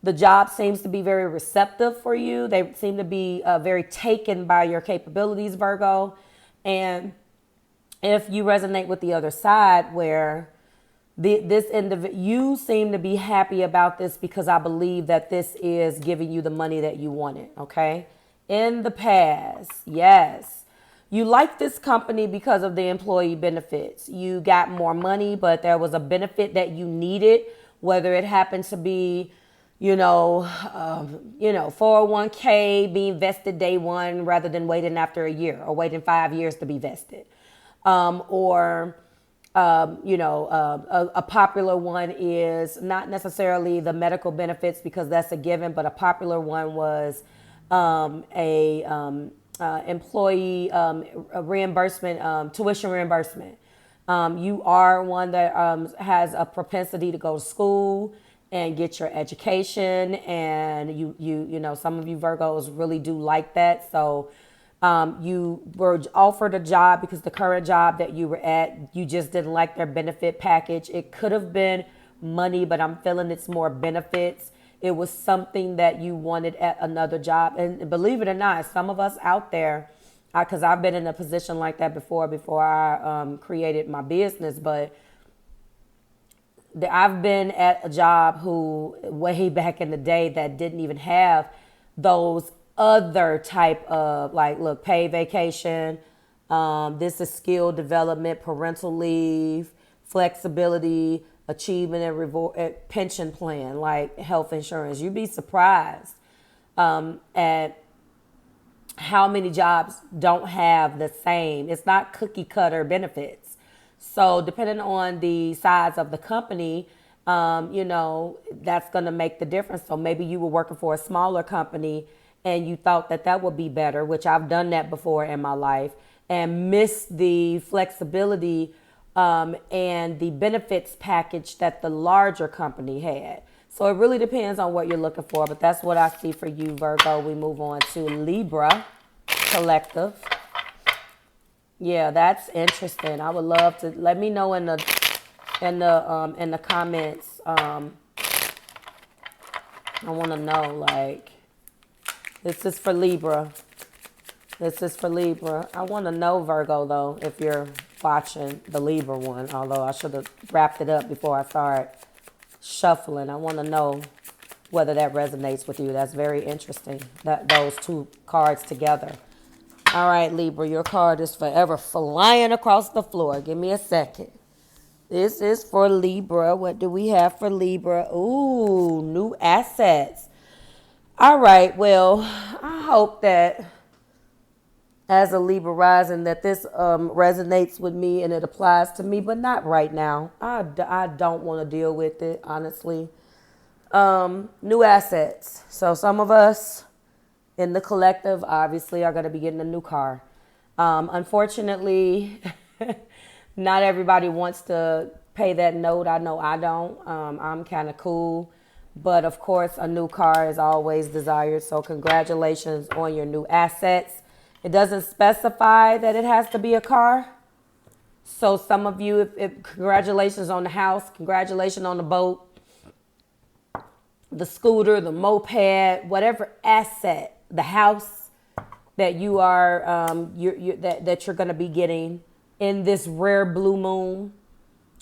The job seems to be very receptive for you. They seem to be very taken by your capabilities, Virgo. And if you resonate with the other side where you seem to be happy about this because I believe that this is giving you the money that you wanted, okay? In the past, yes. You like this company because of the employee benefits. You got more money, but there was a benefit that you needed, whether it happened to be 401k being vested day one rather than waiting after a year or waiting 5 years to be vested. A popular one is not necessarily the medical benefits because that's a given, but a popular one was employee reimbursement, tuition reimbursement. You are one that has a propensity to go to school and get your education, and you know some of you Virgos really do like that. So you were offered a job because the current job that you were at, you just didn't like their benefit package. It could have been money, but I'm feeling it's more benefits. It was something that you wanted at another job. And believe it or not, some of us out there, because I've been in a position like that before I created my business, but I've been at a job who way back in the day that didn't even have those other type of paid vacation. This is skill development, parental leave, flexibility, achievement and reward, pension plan, like health insurance. You'd be surprised at how many jobs don't have the same. It's not cookie cutter benefits. So depending on the size of the company, that's going to make the difference. So maybe you were working for a smaller company and you thought that would be better, which I've done that before in my life, and missed the flexibility and the benefits package that the larger company had. So it really depends on what you're looking for, but that's what I see for you, Virgo. We move on to Libra collective. Yeah, that's interesting. I would love to let me know in the comments. I want to know, this is for Libra. This is for Libra. I want to know, Virgo, though, if you're watching the Libra one, although I should have wrapped it up before I start shuffling. I want to know whether that resonates with you. That's very interesting, those two cards together. All right, Libra, your card is forever flying across the floor. Give me a second. This is for Libra. What do we have for Libra? Ooh, new assets. All right, well, I hope that as a Libra rising that this resonates with me and it applies to me, but not right now. I don't want to deal with it, honestly. New assets. So some of us in the collective, obviously, are going to be getting a new car. Unfortunately, not everybody wants to pay that note. I know I don't. I'm kind of cool. But, of course, a new car is always desired. So congratulations on your new assets. It doesn't specify that it has to be a car. So some of you, if congratulations on the house, congratulations on the boat, the scooter, the moped, whatever asset, the house that you are that you're going to be getting in this rare blue moon.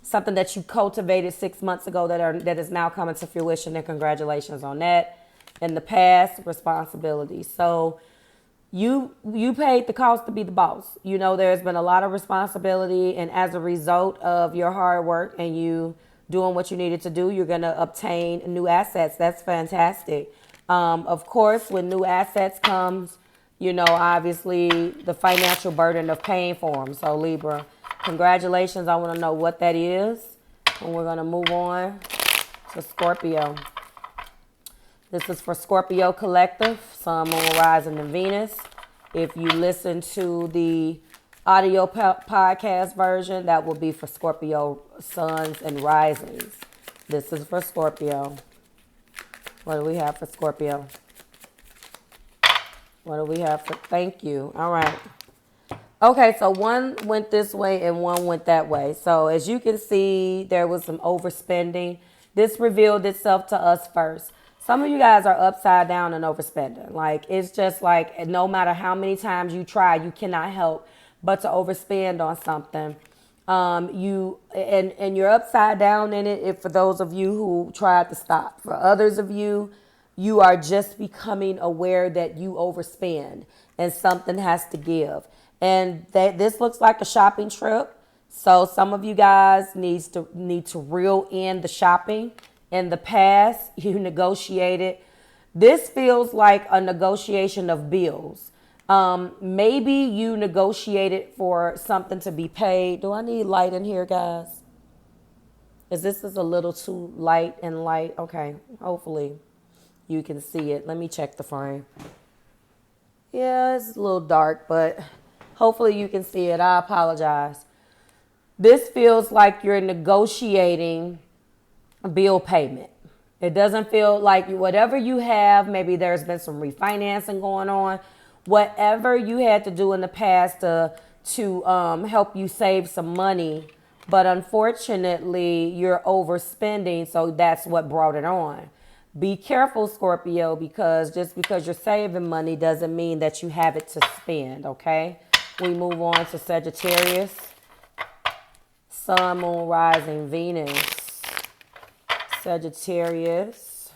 something that you cultivated 6 months ago that is now coming to fruition, and congratulations on that. In the past, responsibility. So you paid the cost to be the boss. You know, there's been a lot of responsibility, and as a result of your hard work and you doing what you needed to do, you're going to obtain new assets. That's fantastic. Of course, when new assets comes, you know, obviously the financial burden of paying for them. So Libra, congratulations. I want to know what that is. And we're going to move on to Scorpio. This is for Scorpio Collective, Sun, Moon, Rising, and Venus. If you listen to the audio podcast version, that will be for Scorpio Suns and Risings. This is for Scorpio. What do we have for Scorpio? What do we have for, thank you. All right. Okay, so one went this way and one went that way. So as you can see, there was some overspending. This revealed itself to us first. Some of you guys are upside down and overspending. Like, it's just like, no matter how many times you try, you cannot help but to overspend on something. And you're upside down in it if for those of you who tried to stop. For others of you, you are just becoming aware that you overspend and something has to give. And this looks like a shopping trip. So some of you guys need to reel in the shopping. In the past, you negotiated. This feels like a negotiation of bills. Maybe you negotiated for something to be paid. Do I need light in here, guys? This is a little too light and light? Okay, hopefully you can see it. Let me check the frame. Yeah, it's a little dark, but hopefully you can see it. I apologize. This feels like you're negotiating a bill payment. It doesn't feel like whatever you have, maybe there's been some refinancing going on. Whatever you had to do in the past to help you save some money, but unfortunately you're overspending, so that's what brought it on. Be careful, Scorpio, because just because you're saving money doesn't mean that you have it to spend, okay? We move on to Sagittarius. Sun, Moon, Rising, Venus. Sagittarius,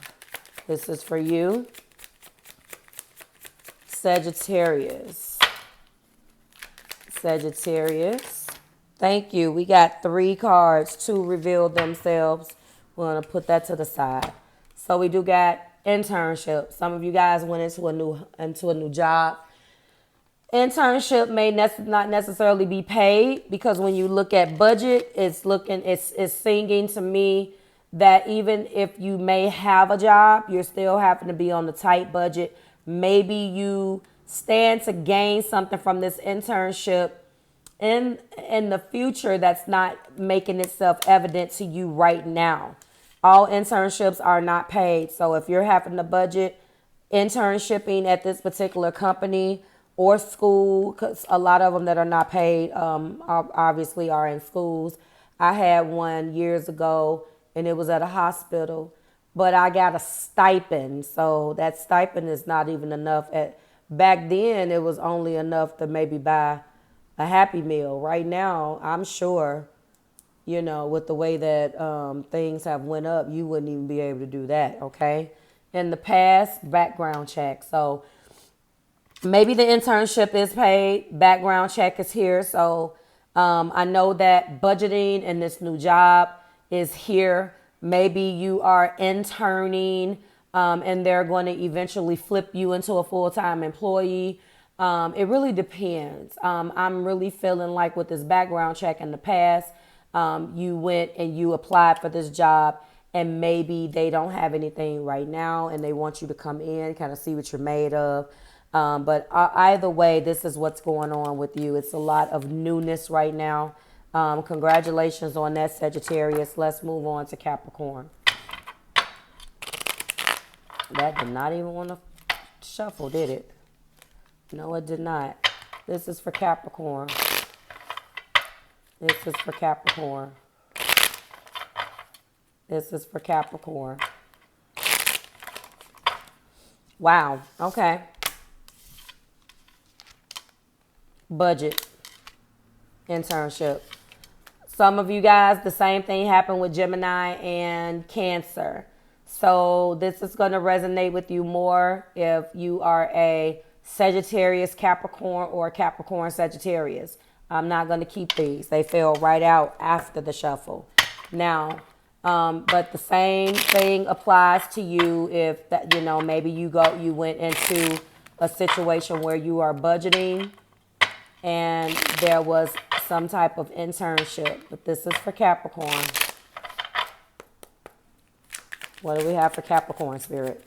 this is for you. Sagittarius. Sagittarius. Thank you. We got 3 cards. 2 revealed themselves. We're going to put that to the side. So we do got internship. Some of you guys went into a new job. Internship may not necessarily be paid, because when you look at budget, it's singing to me that even if you may have a job, you're still having to be on the tight budget. Maybe you stand to gain something from this internship in the future that's not making itself evident to you right now. All internships are not paid. So if you're having to budget internshipping at this particular company or school, because a lot of them that are not paid obviously are in schools. I had one years ago, and it was at a hospital, but I got a stipend. So that stipend is not even enough. Back then, it was only enough to maybe buy a Happy Meal. Right now, I'm sure, you know, with the way that things have went up, you wouldn't even be able to do that, okay? In the past, background check. So maybe the internship is paid, background check is here. So I know that budgeting in this new job is here. Maybe you are interning and they're going to eventually flip you into a full-time employee. It really depends. I'm really feeling like with this background check in the past, you went and you applied for this job and maybe they don't have anything right now and they want you to come in, kind of see what you're made of. But either way, this is what's going on with you. It's a lot of newness right now. Congratulations on that, Sagittarius. Let's move on to Capricorn. That did not even want to shuffle, did it? No, it did not. This is for Capricorn. This is for Capricorn. This is for Capricorn. Wow. Okay. Budget. Internship. Some of you guys, the same thing happened with Gemini and Cancer. So this is going to resonate with you more if you are a Sagittarius Capricorn or Capricorn Sagittarius. I'm not going to keep these. They fell right out after the shuffle. Now, but the same thing applies to you if that, you know, maybe you went into a situation where you are budgeting and there was some type of internship. But this is for Capricorn. What do we have for Capricorn, Spirit?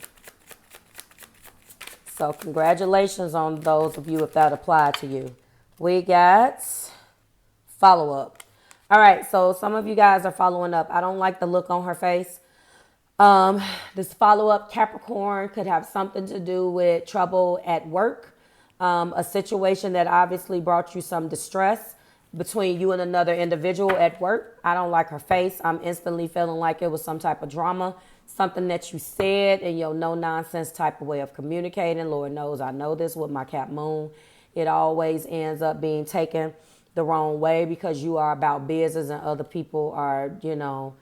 So congratulations on those of you if that applied to you. We got follow-up. All right, so some of you guys are following up. I don't like the look on her face. This follow-up Capricorn could have something to do with trouble at work, a situation that obviously brought you some distress between you and another individual at work. I don't like her face. I'm instantly feeling like it was some type of drama, something that you said in your no-nonsense type of way of communicating. Lord knows I know this with my Cap Moon. It always ends up being taken the wrong way because you are about business and other people are, you know,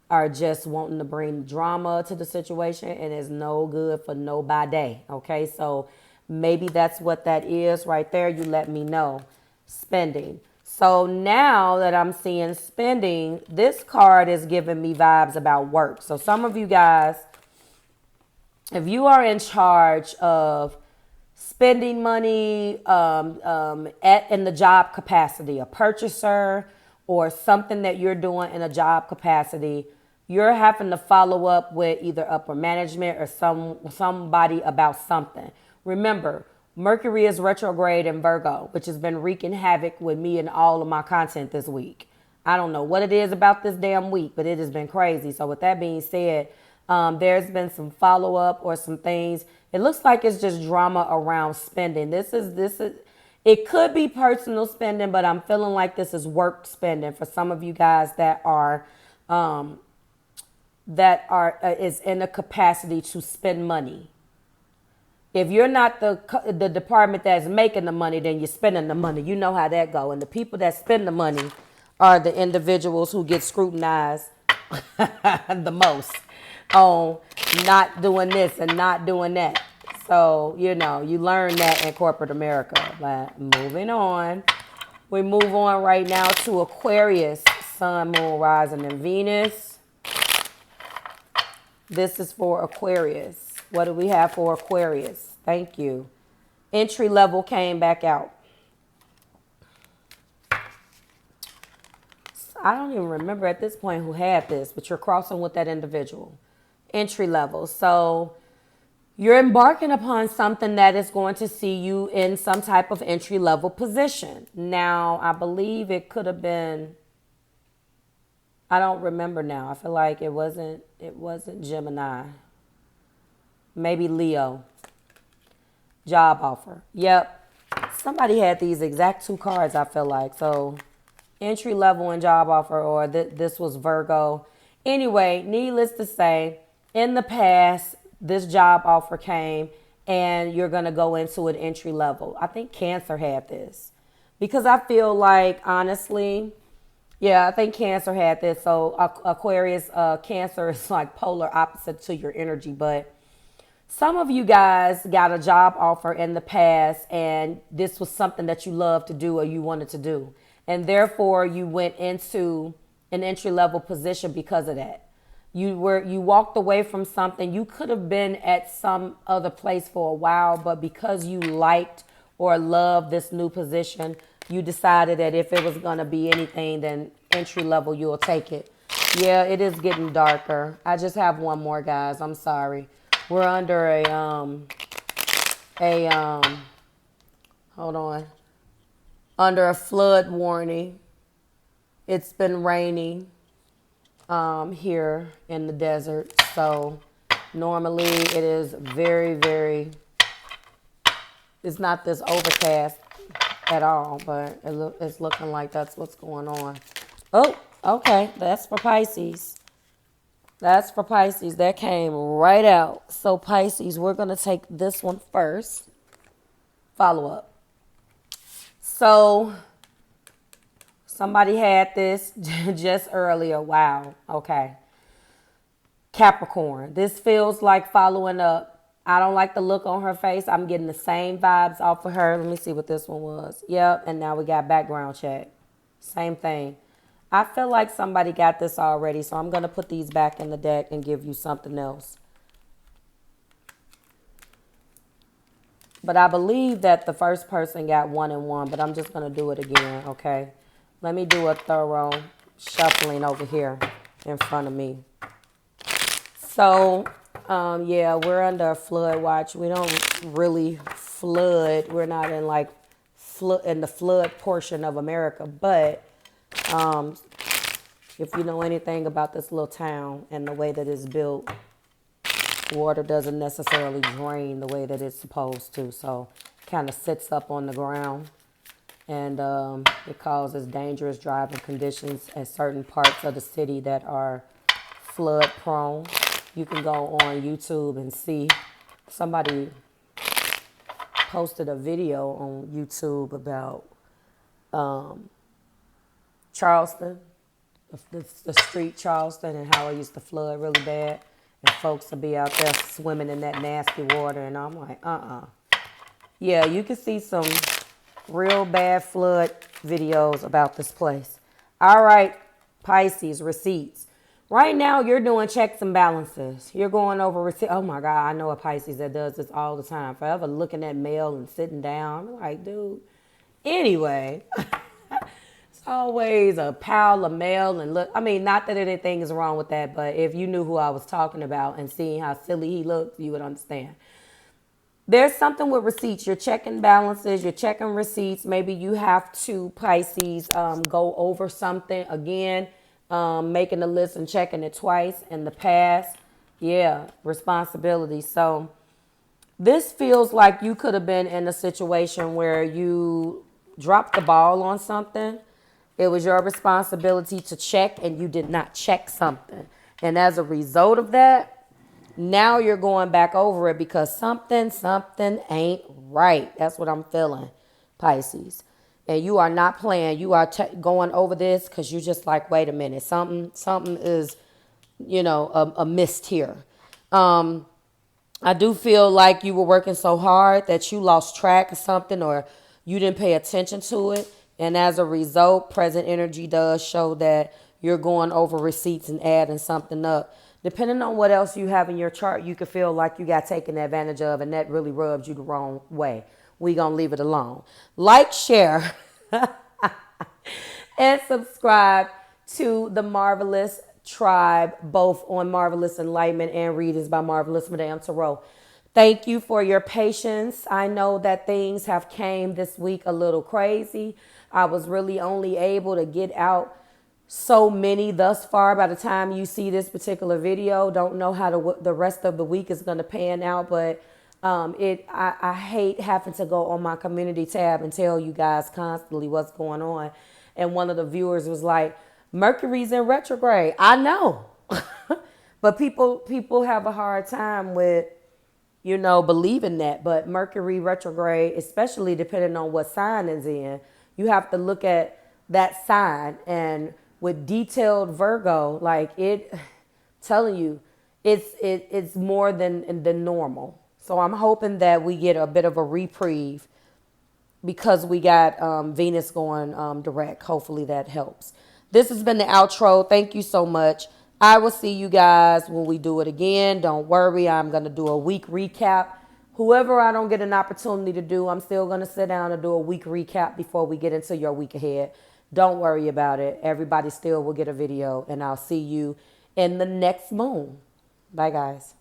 are just wanting to bring drama to the situation, and it's no good for nobody. Okay, so maybe that's what that is right there. You let me know. Spending. So now that I'm seeing spending, this card is giving me vibes about work. So some of you guys, if you are in charge of spending money in the job capacity, a purchaser or something that you're doing in a job capacity, you're having to follow up with either upper management or somebody about something. Remember, Mercury is retrograde in Virgo, which has been wreaking havoc with me and all of my content this week. I don't know what it is about this damn week, but it has been crazy. So with that being said, there's been some follow-up or some things. It looks like it's just drama around spending. This is it could be personal spending, but I'm feeling like this is work spending for some of you guys that are is in a capacity to spend money. If you're not the department that's making the money, then you're spending the money. You know how that go. And the people that spend the money are the individuals who get scrutinized the most on not doing this and not doing that. So, you know, you learn that in corporate America. But moving on. We move on right now to Aquarius, Sun, Moon, Rising, and Venus. This is for Aquarius. What do we have for Aquarius? Thank you. Entry level came back out. I don't even remember at this point who had this, but you're crossing with that individual. Entry level. So you're embarking upon something that is going to see you in some type of entry level position. Now, I believe it could have been, I don't remember now. I feel like it wasn't Gemini. Maybe Leo. Job offer. Yep. Somebody had these exact two cards, I feel like. So entry level and job offer, or this was Virgo. Anyway, needless to say, in the past, this job offer came and you're going to go into an entry level. I think Cancer had this because I feel like, honestly, yeah, I think Cancer had this. So Aquarius, Cancer is like polar opposite to your energy, but some of you guys got a job offer in the past and this was something that you loved to do or you wanted to do. And therefore you went into an entry level position because of that. You walked away from something. You could have been at some other place for a while, but because you liked or loved this new position, you decided that if it was going to be anything, then entry level, you'll take it. Yeah, it is getting darker. I just have one more, guys. I'm sorry. We're under hold on. Under a flood warning. It's been raining here in the desert. So normally it is very, very, it's not this overcast at all, but it's looking like that's what's going on. Oh, okay. That's for Pisces. That's for Pisces. That came right out. So Pisces, we're going to take this one first. Follow up. So Somebody had this just earlier. Wow. Okay. Capricorn. This feels like following up. I don't like the look on her face. I'm getting the same vibes off of her. Let me see what this one was. Yep. And now we got background check. Same thing. I feel like somebody got this already, so I'm going to put these back in the deck and give you something else. But I believe that the first person got 1 and 1, but I'm just going to do it again, okay? Let me do a thorough shuffling over here in front of me. So, yeah, we're under a flood watch. We don't really flood. We're not in like in the flood portion of America, but if you know anything about this little town and the way that it's built, water doesn't necessarily drain the way that it's supposed to. So it kind of sits up on the ground, and it causes dangerous driving conditions at certain parts of the city that are flood prone. You can go on YouTube and see. Somebody posted a video on YouTube about Charleston, the street Charleston, and how it used to flood really bad. And folks will be out there swimming in that nasty water. And I'm like, Yeah, you can see some real bad flood videos about this place. All right, Pisces, receipts. Right now, you're doing checks and balances. You're going over receipts. Oh, my God, I know a Pisces that does this all the time. Forever looking at mail and sitting down. I'm like, dude. Anyway, it's always a pile of mail. And look, I mean, not that anything is wrong with that, but if you knew who I was talking about and seeing how silly he looked, you would understand. There's something with receipts. You're checking balances. You're checking receipts. Maybe you have to, Pisces, go over something again. Making a list and checking it twice in the past. Yeah, responsibility. So this feels like you could have been in a situation where you dropped the ball on something. It was your responsibility to check and you did not check something. And as a result of that, now you're going back over it because something ain't right. That's what I'm feeling, Pisces. And you are not playing. You are going over this because you're just like, wait a minute. Something is, a mist here. I do feel like you were working so hard that you lost track of something or you didn't pay attention to it. And as a result, present energy does show that you're going over receipts and adding something up. Depending on what else you have in your chart, you could feel like you got taken advantage of and that really rubs you the wrong way. We gonna leave it alone. Like, share, and subscribe to the Marvelous Tribe, both on Marvelous Enlightenment and Readings by Marvelous Madame Tarot. Thank you for your patience. I know that things have came this week a little crazy. I was really only able to get out so many thus far. By the time you see this particular video, don't know how the rest of the week is going to pan out, but I hate having to go on my community tab and tell you guys constantly what's going on. And one of the viewers was like, Mercury's in retrograde. I know. But people have a hard time with, believing that. But Mercury retrograde, especially depending on what sign it's in, you have to look at that sign. And with detailed Virgo, telling you, it's more than normal. So I'm hoping that we get a bit of a reprieve because we got Venus going direct. Hopefully that helps. This has been the outro. Thank you so much. I will see you guys when we do it again. Don't worry. I'm going to do a week recap. Whoever I don't get an opportunity to do, I'm still going to sit down and do a week recap before we get into your week ahead. Don't worry about it. Everybody still will get a video, and I'll see you in the next moon. Bye, guys.